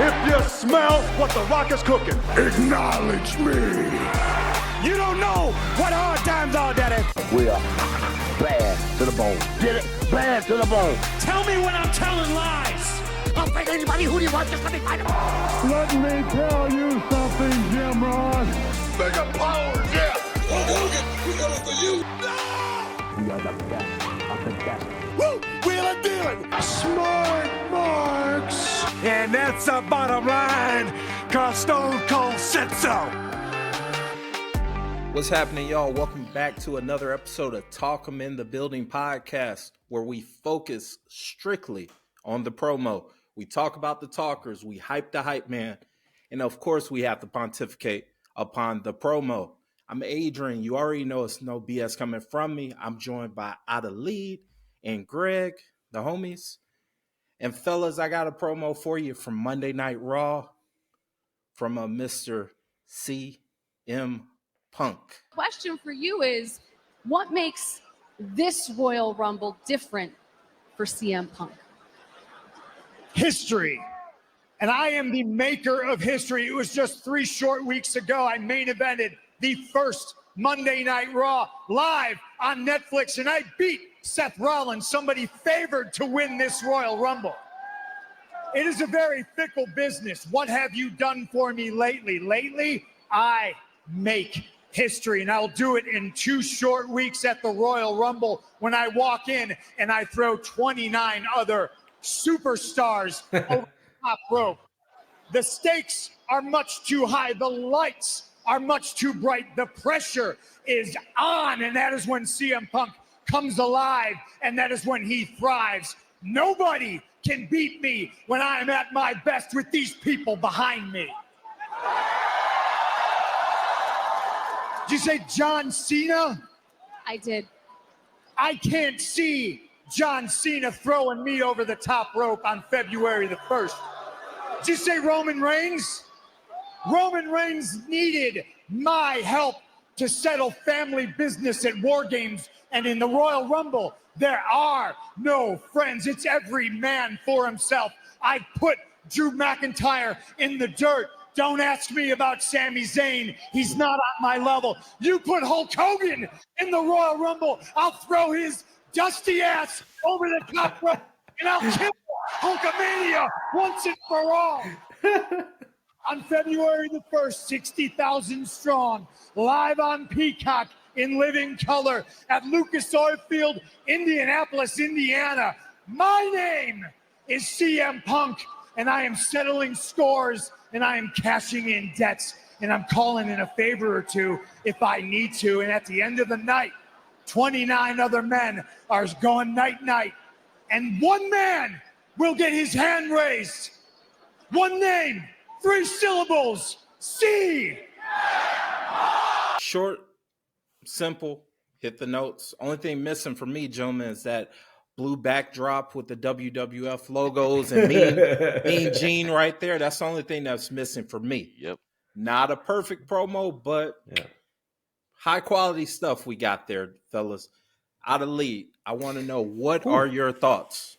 if you smell what The Rock is cooking. Acknowledge me. You don't know what hard times are, Daddy. We are bad to the bone. Get it? Bad to the bone. Tell me when I'm telling lies. I'll fight anybody. Who do you want? Just let me fight him. Let me tell you something, Jim Ross. Mega powers, yeah. Hulk Hogan, we coming for you. We are the best of the best. Woo! Wheeling, dealing. Smart marks. And that's the bottom line, cause Stone Cold said so. What's happening, y'all? Welcome back to another episode of Talk 'em in the Building podcast, where we focus strictly on the promo. We talk about the talkers, we hype the hype man, and of course we have to pontificate upon the promo. I'm Adrian. You already know it's no BS coming from me. I'm joined by Ada Lead and Greg, the homies. And fellas, I got a promo for you from Monday Night Raw from a Mr. CM Punk. Question for you is, what makes this Royal Rumble different for CM Punk? History. And I am the maker of history. It was just 3 short weeks ago I main evented the first Monday Night Raw live on Netflix, and I beat Seth Rollins, somebody favored to win this Royal Rumble. It is a very fickle business. What have you done for me lately? Lately, I make history, and I'll do it in 2 short weeks at the Royal Rumble when I walk in and I throw 29 other superstars over the top rope. The stakes are much too high. The lights are much too bright. The pressure is on, and that is when CM Punk comes alive, and that is when he thrives. Nobody can beat me when I am at my best with these people behind me. Did you say John Cena? I did. I can't see John Cena throwing me over the top rope on February the 1st. Did you say Roman Reigns? Roman Reigns needed my help to settle family business at War Games, and in the Royal Rumble, there are no friends. It's every man for himself. I put Drew McIntyre in the dirt. Don't ask me about Sami Zayn. He's not on my level. You put Hulk Hogan in the Royal Rumble, I'll throw his dusty ass over the top rope, and I'll kill HULKAMANIA once and for all. On February the 1st, 60,000 strong, live on Peacock in living color at Lucas Oil Field, Indianapolis, Indiana. My name is CM Punk, and I am settling scores, and I am cashing in debts, and I'm calling in a favor or two if I need to. And at the end of the night, 29 other men are going night-night, and one man will get his hand raised. One name, 3 syllables, C. Short, simple, hit the notes. Only thing missing for me, gentlemen, is that blue backdrop with the WWF logos and mean Gene right there. That's the only thing that's missing for me. Yep. Not a perfect promo, but high quality stuff we got there, fellas. Out of lead, I want to know, what are your thoughts?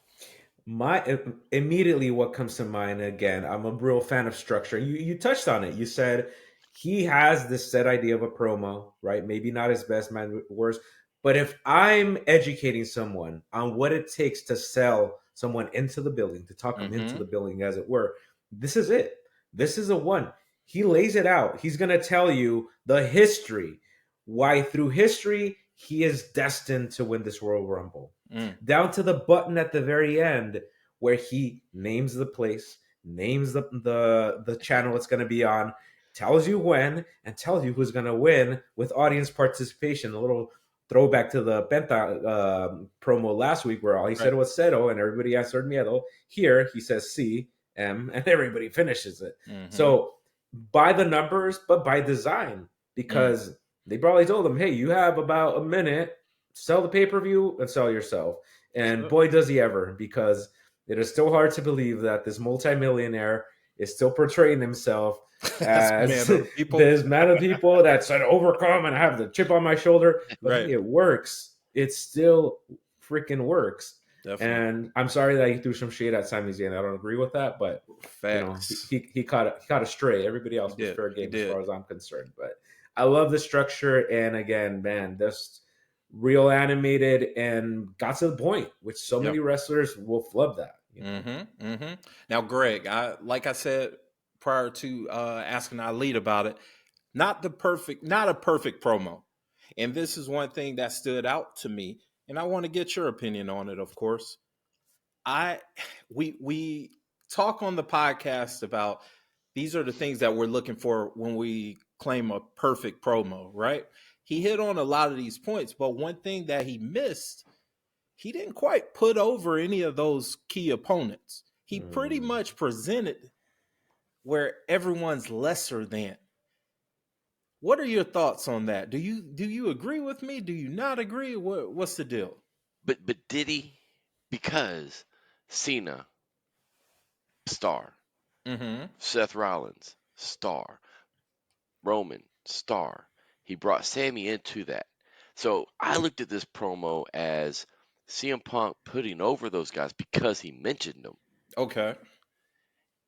Immediately what comes to mind, again, I'm a real fan of structure. You touched on it. You said he has this set idea of a promo, right? Maybe not his best man words, but if I'm educating someone on what it takes to sell someone into the building, to talk them into the building, as it were, this is it. This is a one. He lays it out. He's going to tell you the history, why through history he is destined to win this Royal Rumble. Down to the button at the very end where he names the place, names the channel it's going to be on, tells you when, and tells you who's going to win with audience participation. A little throwback to the Penta promo last week where all he said was Cero and everybody answered Miedo. Here he says C, M, and everybody finishes it. So by the numbers, but by design, because they probably told him, hey, you have about a minute, sell the pay-per-view and sell yourself. And boy, does he ever, because it is still hard to believe that this multimillionaire is still portraying himself as this man of people that said overcome and I have the chip on my shoulder. But it works. It still freaking works. Definitely. And I'm sorry that he threw some shade at Sami Zayn. I don't agree with that, but Facts. he caught a stray. Everybody else was fair He game as did. far as I'm concerned. But I love the structure, and again, man, this real animated and got to the point, which so many wrestlers will flub that. Now, Greg, like I said prior to asking Ali about it, not a perfect promo. And this is one thing that stood out to me, and I want to get your opinion on it, of course. We talk on the podcast about these are the things that we're looking for when we claim a perfect promo, right? He hit on a lot of these points, but one thing that he missed, he didn't quite put over any of those key opponents. He pretty much presented where everyone's lesser than. What are your thoughts on that? Do you agree with me? Do you not agree? What's the deal? But did he? Because Cena, star. Seth Rollins, star. Roman, star. He brought Sammy into that. So I looked at this promo as CM Punk putting over those guys because he mentioned them. Okay.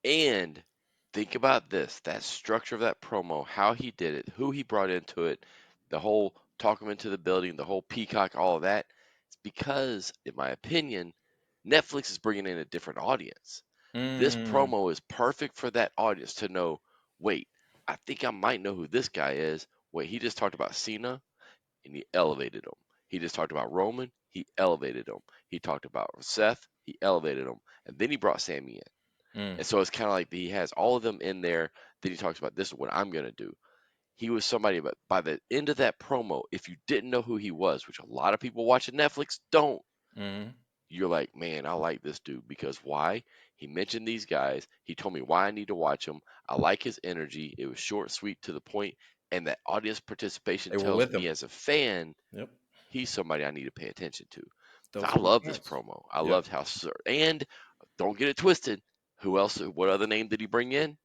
And think about this, that structure of that promo, how he did it, who he brought into it, the whole talk him into the building, the whole peacock, all of that. It's because, in my opinion, Netflix is bringing in a different audience. This promo is perfect for that audience to know, wait, I think I might know who this guy is. Wait, he just talked about Cena and he elevated him. He just talked about Roman, he elevated him. He talked about Seth, he elevated him. And then he brought Sammy in. And so it's kind of like he has all of them in there. Then he talks about this is what I'm going to do. He was somebody, but by the end of that promo, if you didn't know who he was, which a lot of people watching Netflix don't, you're like, man, I like this dude because why? He mentioned these guys. He told me why I need to watch them. I like his energy. It was short, sweet, to the point, and that audience participation They were tells with me him. as a fan, Yep. he's somebody I need to pay attention to. So Those I were the love this points. promo. I loved how, and don't get it twisted. Who else? What other name did he bring in?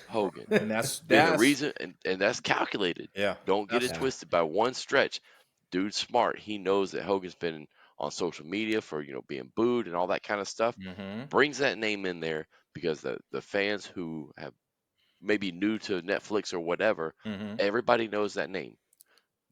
Hogan. And that's And the reason, and that's calculated. yeah. Don't get it twisted by one stretch. Dude's smart. He knows that Hogan's been on social media for being booed and all that kind of stuff. Brings that name in there because the fans who have maybe new to Netflix or whatever, everybody knows that name.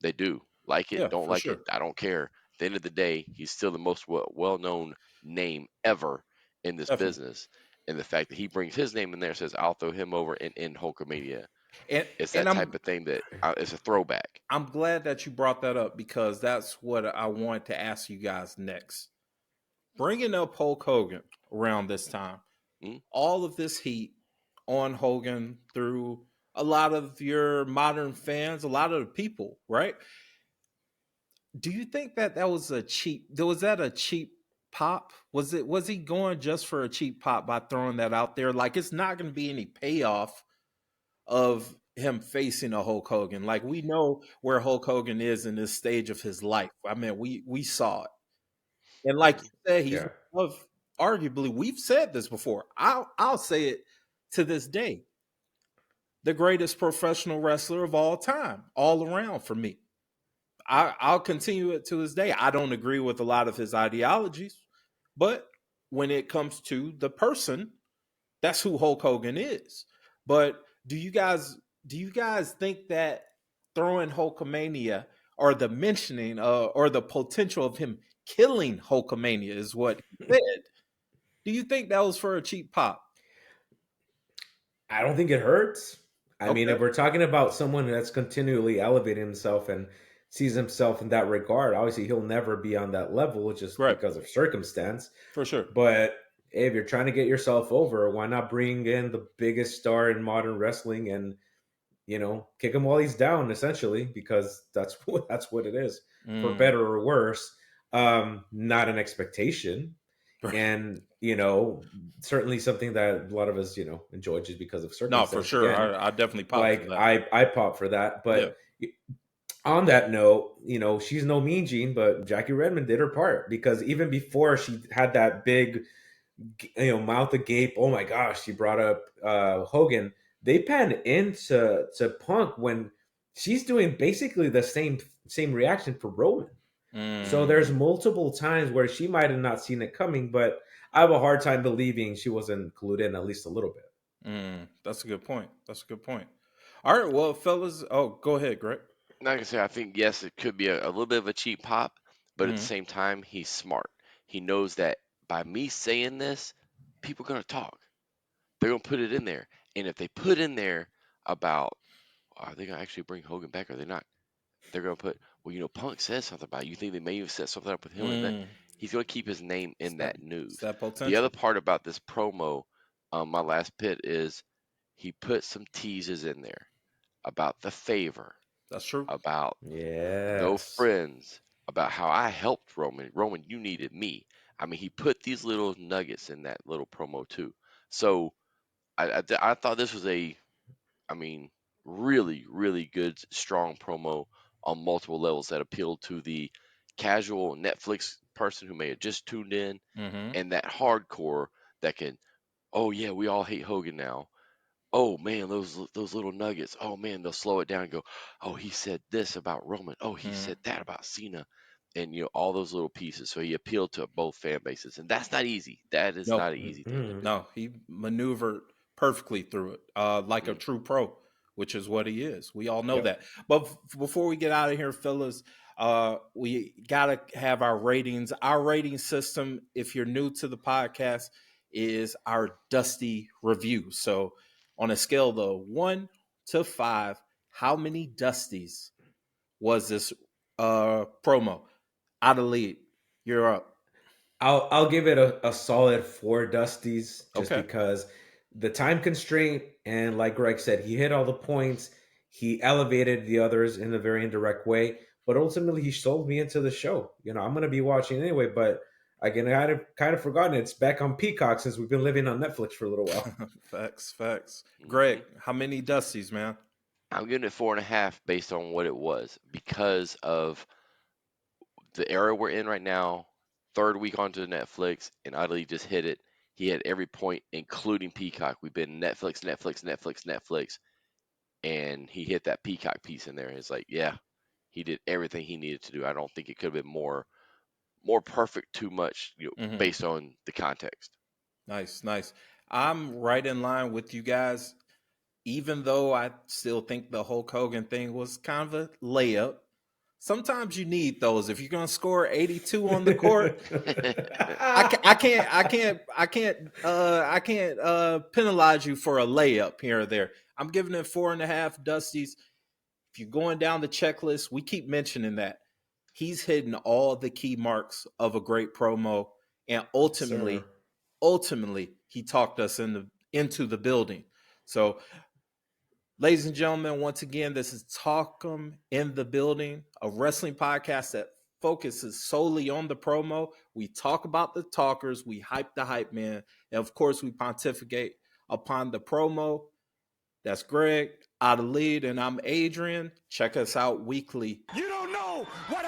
They do like it, Yeah, don't for like sure. it. I don't care. At the end of the day, he's still the most well known name ever in this Definitely. business. And the fact that he brings his name in there and says, "I'll throw him over in Hulkamania," it's And that type of thing that it's a throwback. I'm glad that you brought that up because that's what I want to ask you guys next. Bringing up Hulk Hogan around this time, all of this heat on Hogan through a lot of your modern fans, a lot of the people, right? Do you think that was a cheap? Was that a cheap pop? Was he going just for a cheap pop by throwing that out there? Like it's not going to be any payoff of him facing a Hulk Hogan. Like we know where Hulk Hogan is in this stage of his life. I mean, we saw it. And like you said, he's of arguably we've said this before. I'll say it to this day. The greatest professional wrestler of all time, all around for me. I'll continue it to this day. I don't agree with a lot of his ideologies, but when it comes to the person, that's who Hulk Hogan is. But do you guys think that throwing Hulkamania or the mentioning or the potential of him killing Hulkamania is what he said? Do you think that was for a cheap pop? I don't think it hurts. I mean, Okay. if we're talking about someone that's continually elevating himself and sees himself in that regard, obviously he'll never be on that level just Right. because of circumstance. For sure. But if you're trying to get yourself over, why not bring in the biggest star in modern wrestling and kick him while he's down, essentially, because that's what it is, for better or worse. Not an expectation. Right. And certainly something that a lot of us enjoy just because of circumstance. No, for sure. Again, I definitely pop like for that. I pop for that. But on that note, she's no mean Gene, but Jackie Redmond did her part, because even before she had that big mouth agape, oh my gosh, she brought up Hogan, they panned into Punk when she's doing basically the same reaction for Roman. So there's multiple times where she might have not seen it coming, but I have a hard time believing she wasn't clued in at least a little bit. That's a good point. All right, well, fellas. Oh, go ahead, Greg. Like I say, I think yes, it could be a little bit of a cheap pop, but at the Mhm. same time, he's smart. He knows that by me saying this, people are gonna talk. They're gonna put it in there, and if they put in there about are they gonna actually bring Hogan back? Or are they not? They're gonna put Punk says something about it. You think they may have set something up with him and that? Mm. He's gonna keep his name It's in that, that it's news. that The other potential. part about this promo, my last pit is he put some teases in there about the favor, That's true. about no Yes. friends, about how I helped Roman. Roman, you needed me. I mean, he put these little nuggets in that little promo too. So I thought this was I mean, really, really good, strong promo on multiple levels that appealed to the casual Netflix person who may have just tuned in Mm-hmm. and that hardcore that can, oh yeah, we all hate Hogan now. Oh man, those little nuggets. Oh man, they'll slow it down and go, oh, he said this about Roman. Oh, he Mm-hmm. said that about Cena. And all those little pieces. So he appealed to both fan bases. And that's not easy. That is No, not an easy thing to Mhm. do. no, he maneuvered perfectly through it, like a Mm. true pro, which is what he is. We all know Yep. that. But before we get out of here, fellas, we gotta have our ratings. Our rating system, if you're new to the podcast, is our Dusty review. So, on a scale of 1 to 5, how many Dusties was this promo? Out of lead, you're up. I'll give it a solid 4 Dusties just Okay. because the time constraint and like Greg said, he hit all the points. He elevated the others in a very indirect way, but ultimately he sold me into the show. I'm gonna be watching anyway, but again, I had kind of forgotten it's back on Peacock since we've been living on Netflix for a little while. Facts. Greg, Hmm. how many Dusties, man? I'm giving it 4.5 based on what it was because of the era we're in right now. Third week onto Netflix, and Udley just hit it. He had every point, including Peacock. We've been Netflix, and he hit that Peacock piece in there. It's like, yeah, he did everything he needed to do. I don't think it could have been more perfect. Too much, Hmm. based on the context. Nice. I'm right in line with you guys, even though I still think the Hulk Hogan thing was kind of a layup. Sometimes you need those. If you're gonna score 82 on the court, I can't penalize you for a layup here or there. I'm giving it 4.5 Dusties. If you're going down the checklist, we keep mentioning that he's hitting all the key marks of a great promo, and Sir. ultimately, he talked us into the building. So, ladies and gentlemen, once again, this is Talk 'em in the Building, a wrestling podcast that focuses solely on the promo. We talk about the talkers, we hype the hype man, and of course, we pontificate upon the promo. That's Greg, out of lead, and I'm Adrian. Check us out weekly. You don't know what